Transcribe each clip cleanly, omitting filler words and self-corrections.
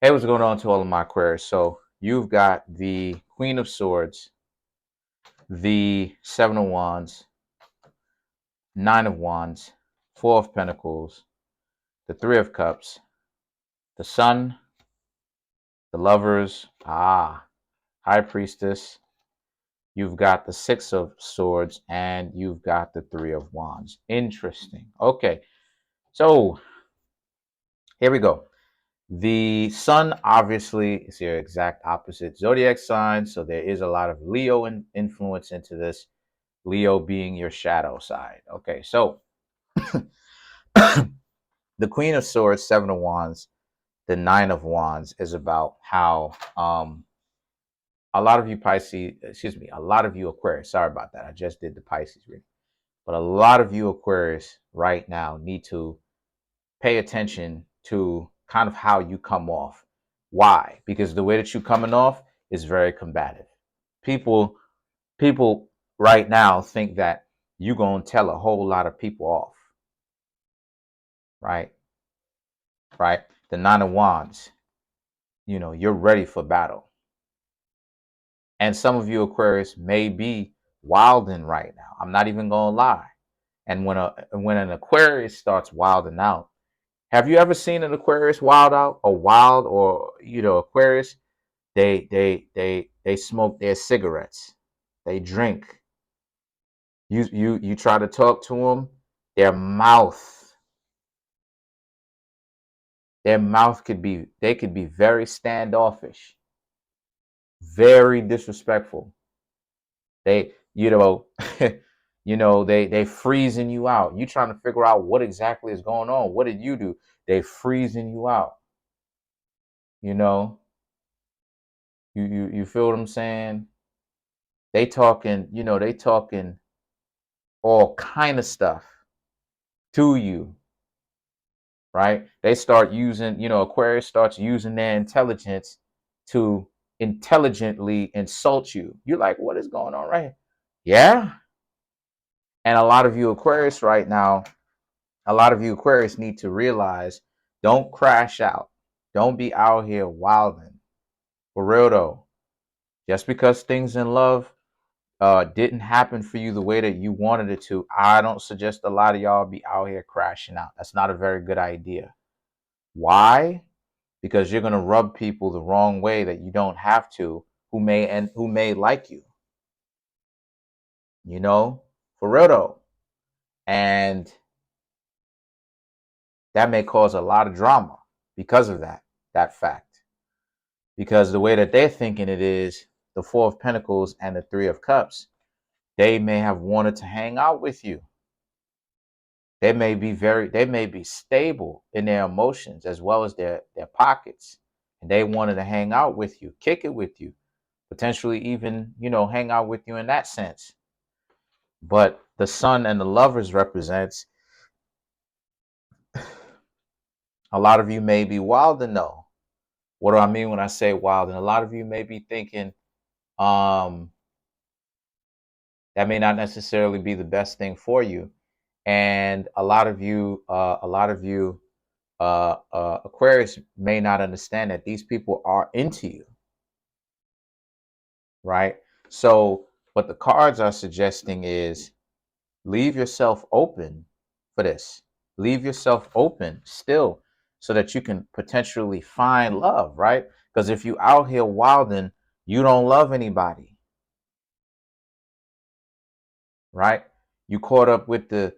Hey, what's going on to all of my Aquarius? So you've got the Queen of Swords, the Seven of Wands, Nine of Wands, Four of Pentacles, the Three of Cups, the Sun, the Lovers, High Priestess. You've got the Six of Swords, and you've got the Three of Wands. Interesting. Okay, so here we go. The Sun obviously is your exact opposite zodiac sign, so there is a lot of Leo influence into this. Leo being your shadow side. Okay, so the Queen of Swords, Seven of Wands, the Nine of Wands is about how a lot of you Pisces, a lot of you Aquarius, sorry about that. I just did the Pisces reading. But a lot of you Aquarius right now need to pay attention to kind of how you come off. Why? Because the way that you're coming off is very combative. People right now think that you're going to tell a whole lot of people off. Right? Right? The Nine of Wands, you're ready for battle. And some of you Aquarius may be wilding right now. I'm not even going to lie. And when an Aquarius starts wilding out, have you ever seen an Aquarius wild out or wild or Aquarius? They smoke their cigarettes. They drink. You try to talk to them, their mouth could be very standoffish, very disrespectful. They they freezing you out. You trying to figure out what exactly is going on. What did you do? They freezing you out. You know, you feel what I'm saying? They talking, they talking all kind of stuff to you, right? They start using, Aquarius starts using their intelligence to intelligently insult you. You're like, what is going on right here? Yeah. And a lot of you Aquarius right now, a lot of you Aquarius need to realize, don't crash out. Don't be out here wilding. For real though, just because things in love didn't happen for you the way that you wanted it to, I don't suggest a lot of y'all be out here crashing out. That's not a very good idea. Why? Because you're going to rub people the wrong way that you don't have to, who may like you. For real though. And that may cause a lot of drama because of that fact. Because the way that they're thinking it is, the Four of Pentacles and the Three of Cups, they may have wanted to hang out with you. They may be stable in their emotions as well as their pockets. And they wanted to hang out with you, kick it with you, potentially even, hang out with you in that sense. But the Sun and the Lovers represents a lot of you may be wild and know. What do I mean when I say wild? And a lot of you may be thinking, that may not necessarily be the best thing for you. And a lot of you Aquarius may not understand that these people are into you, right? So what the cards are suggesting is, leave yourself open for this. Leave yourself open still so that you can potentially find love, right? Because if you out here wilding, you don't love anybody, right? You caught up with the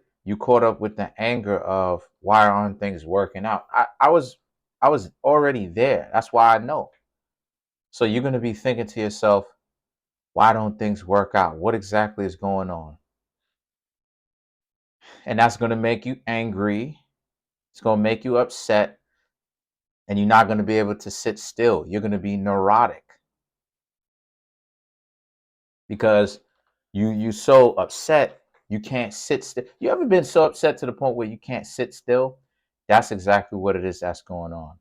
anger of, why aren't things working out? I was already there. That's why I know. So you're going to be thinking to yourself, why don't things work out? What exactly is going on? And that's going to make you angry. It's going to make you upset. And you're not going to be able to sit still. You're going to be neurotic because you so upset you can't sit still. You ever been so upset to the point where you can't sit still? That's exactly what it is that's going on.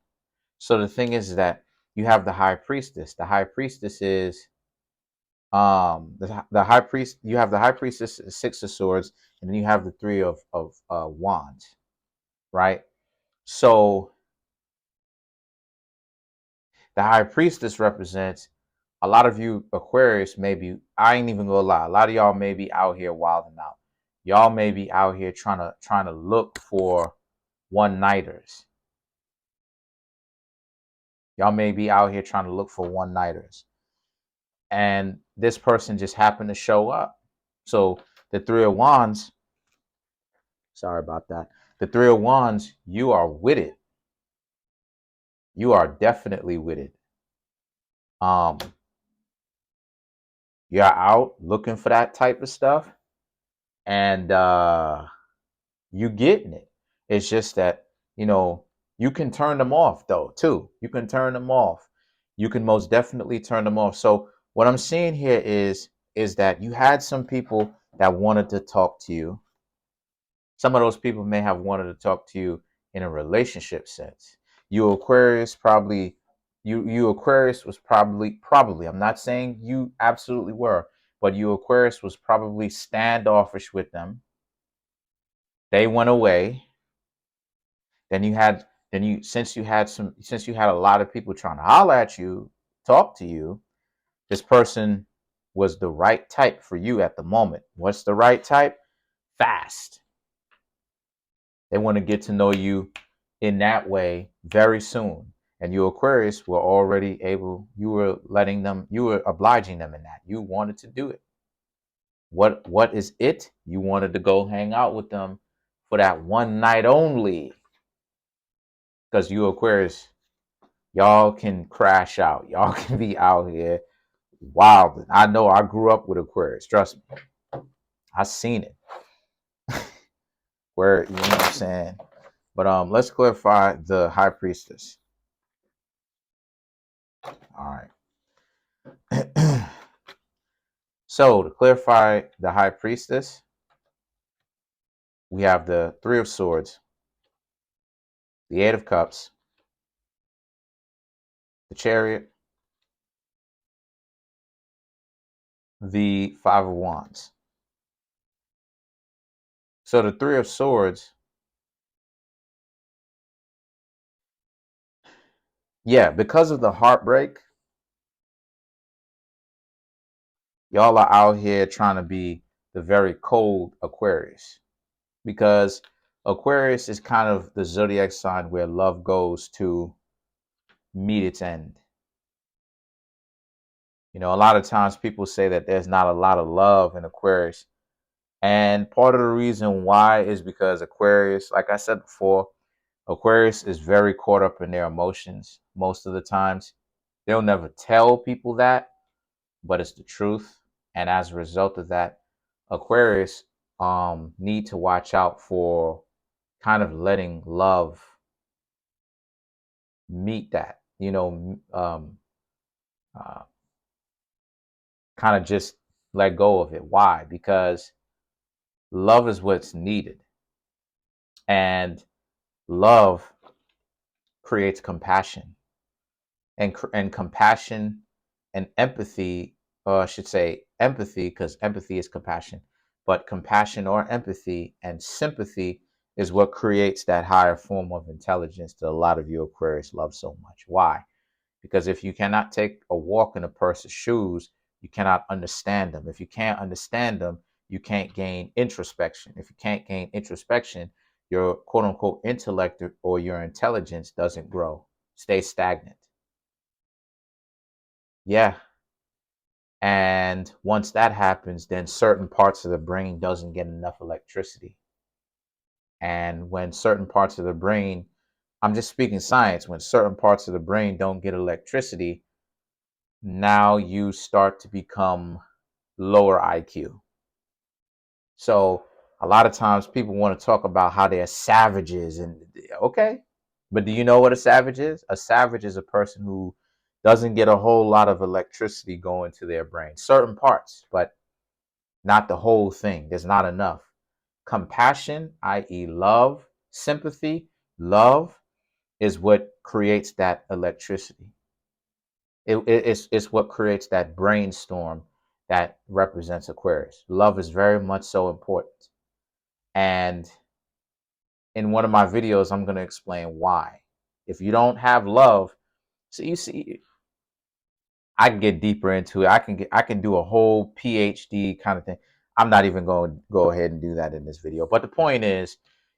So the thing is that you have the High Priestess. The High Priestess is the High Priest. You have the High Priestess, Six of Swords, and then you have the Three of Wands, right? So The High Priestess represents a lot of you Aquarius. Maybe I ain't even gonna lie. A lot of y'all may be out here wilding out. Y'all may be out here trying to look for one-nighters. Y'all may be out here trying to look for one-nighters. And this person just happened to show up. So the Three of Wands, sorry about that. The Three of Wands, you are with it. You are definitely with it. You're out looking for that type of stuff, and you getting it. It's just that, you can turn them off though, too. You can turn them off. You can most definitely turn them off. So what I'm seeing here is that you had some people that wanted to talk to you. Some of those people may have wanted to talk to you in a relationship sense. You Aquarius probably, you Aquarius was probably, I'm not saying you absolutely were, but you Aquarius was probably standoffish with them. They went away. Since you had a lot of people trying to holler at you, talk to you, this person was the right type for you at the moment. What's the right type? Fast. They want to get to know you in that way very soon. And you Aquarius were already able, you were obliging them in that. You wanted to do it. What is it? You wanted to go hang out with them for that one night only. Because you Aquarius, y'all can crash out. Y'all can be out here wild. I know I grew up with Aquarius. Trust me. I seen it. Where, you know what I'm saying? But let's clarify the High Priestess. All right. So to clarify the High Priestess, we have the Three of Swords, the Eight of Cups, the Chariot, the Five of Wands. So the Three of Swords, yeah, because of the heartbreak, y'all are out here trying to be the very cold Aquarius. Because Aquarius is kind of the zodiac sign where love goes to meet its end. A lot of times people say that there's not a lot of love in Aquarius. And part of the reason why is because Aquarius, like I said before, Aquarius is very caught up in their emotions most of the times. They'll never tell people that, but it's the truth. And as a result of that, Aquarius need to watch out for kind of letting love meet that, kind of just let go of it. Why? Because love is what's needed. And love creates compassion. And compassion and empathy, or I should say empathy, because empathy is compassion. But compassion or empathy and sympathy is what creates that higher form of intelligence that a lot of you Aquarius love so much. Why? Because if you cannot take a walk in a person's shoes, you cannot understand them. If you can't understand them, you can't gain introspection. If you can't gain introspection, your quote unquote intellect or your intelligence doesn't grow, stays stagnant. Yeah. And once that happens, then certain parts of the brain doesn't get enough electricity. And when certain parts of the brain, I'm just speaking science, when certain parts of the brain don't get electricity, now you start to become lower IQ. So a lot of times people want to talk about how they're savages, and okay, but do you know what a savage is? A savage is a person who doesn't get a whole lot of electricity going to their brain, certain parts, but not the whole thing. There's not enough. Compassion, i.e. love, sympathy, love is what creates that electricity. It's what creates that brainstorm that represents Aquarius. Love is very much so important. And in one of my videos, I'm going to explain why. If you don't have love, So you see, I can get deeper into it. I can do a whole PhD kind of thing. I'm not even going to go ahead and do that in this video. But the point is,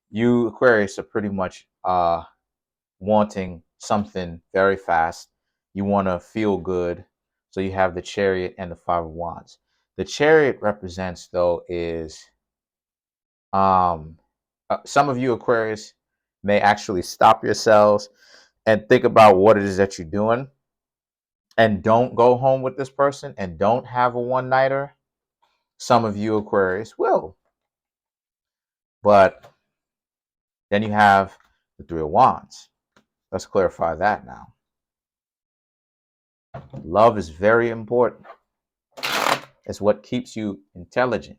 you Aquarius are pretty much wanting something very fast. You want to feel good. So you have the Chariot and the Five of Wands. The Chariot represents, though, is some of you Aquarius may actually stop yourselves and think about what it is that you're doing, and don't go home with this person and don't have a one-nighter. Some of you Aquarius will. But then you have the Three of Wands. Let's clarify that now. Love is very important. It's what keeps you intelligent.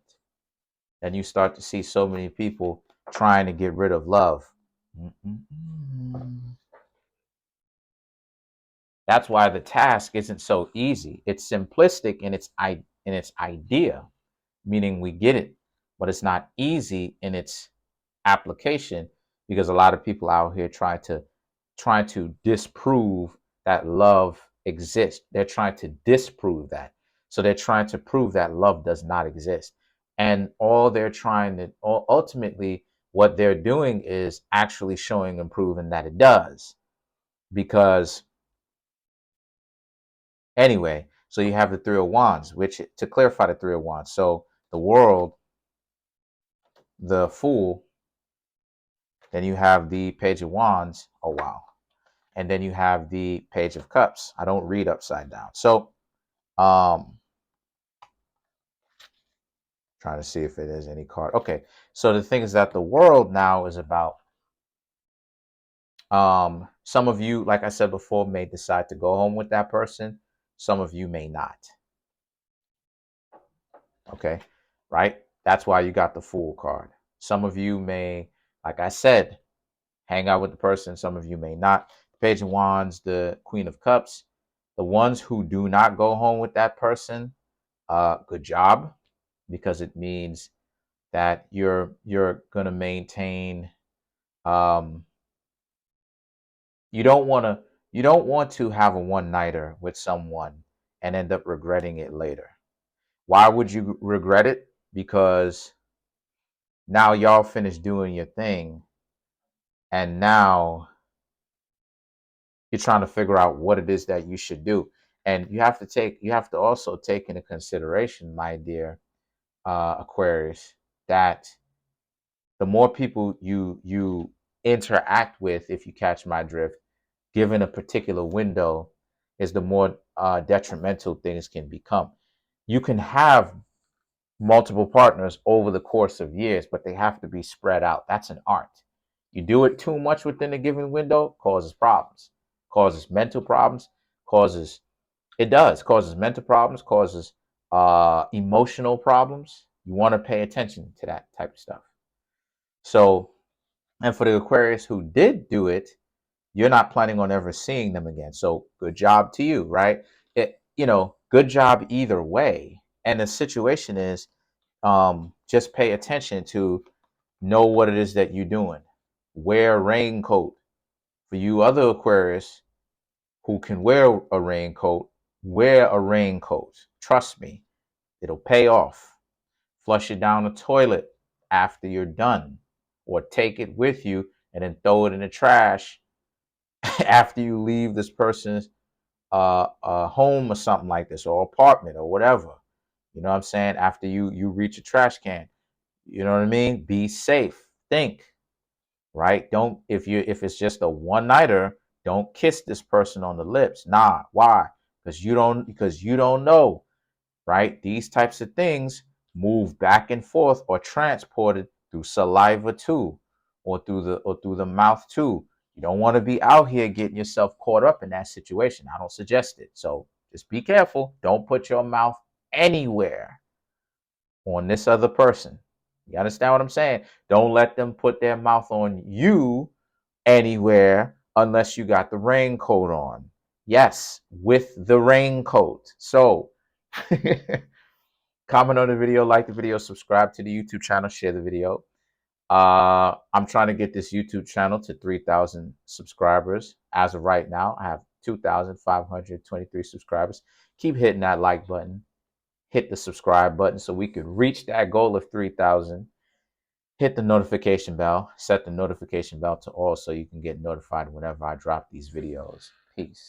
And you start to see so many people trying to get rid of love. That's why the task isn't so easy. It's simplistic in its idea, meaning we get it, but it's not easy in its application, because a lot of people out here trying to disprove that love exists. They're trying to disprove that. So they're trying to prove that love does not exist. And all they're trying to ultimately what they're doing is actually showing and proving that it does. Because anyway, so you have the Three of Wands, which, to clarify the Three of Wands, so the World, the Fool, then you have the Page of Wands. Oh, wow. And then you have the Page of Cups. I don't read upside down. So, trying to see if it is any card. Okay. So the thing is that the World now is about, some of you, like I said before, may decide to go home with that person. Some of you may not. Okay. Right. That's why you got the Fool card. Some of you may, like I said, hang out with the person. Some of you may not. Page of Wands, the Queen of Cups. The ones who do not go home with that person, good job, because it means that you're gonna maintain. You don't want to have a one-nighter with someone and end up regretting it later. Why would you regret it? Because now y'all finished doing your thing, and now you're trying to figure out what it is that you should do. And you have to also take into consideration, my dear Aquarius, that the more people you interact with, if you catch my drift, given a particular window, is the more detrimental things can become. You can have multiple partners over the course of years, but they have to be spread out. That's an art. You do it too much within a given window, causes problems, causes mental problems, causes mental problems, causes emotional problems. You want to pay attention to that type of stuff. So, and for the Aquarius who did do it, you're not planning on ever seeing them again. So good job to you, right? Good job either way. And the situation is, just pay attention to know what it is that you're doing. Wear a raincoat. For you other Aquarius who can wear a raincoat, wear a raincoat. Trust me, it'll pay off. Flush it down the toilet after you're done, or take it with you and then throw it in the trash after you leave this person's home or something like this, or apartment or whatever. You know what I'm saying? After you reach a trash can, you know what I mean? Be safe. Think, right? Don't, if it's just a one-nighter, don't kiss this person on the lips. Nah, why? Because you don't know, right? These types of things move back and forth or transported through saliva too, or through the mouth too. You don't want to be out here getting yourself caught up in that situation. I don't suggest it. So just be careful. Don't put your mouth anywhere on this other person. You understand what I'm saying? Don't let them put their mouth on you anywhere unless you got the raincoat on. Yes, with the raincoat. So comment on the video, like the video, subscribe to the YouTube channel, share the video. I'm trying to get this YouTube channel to 3,000 subscribers. As of right now, I have 2,523 subscribers. Keep hitting that like button. Hit the subscribe button so we can reach that goal of 3,000. Hit the notification bell. Set the notification bell to all so you can get notified whenever I drop these videos. Peace.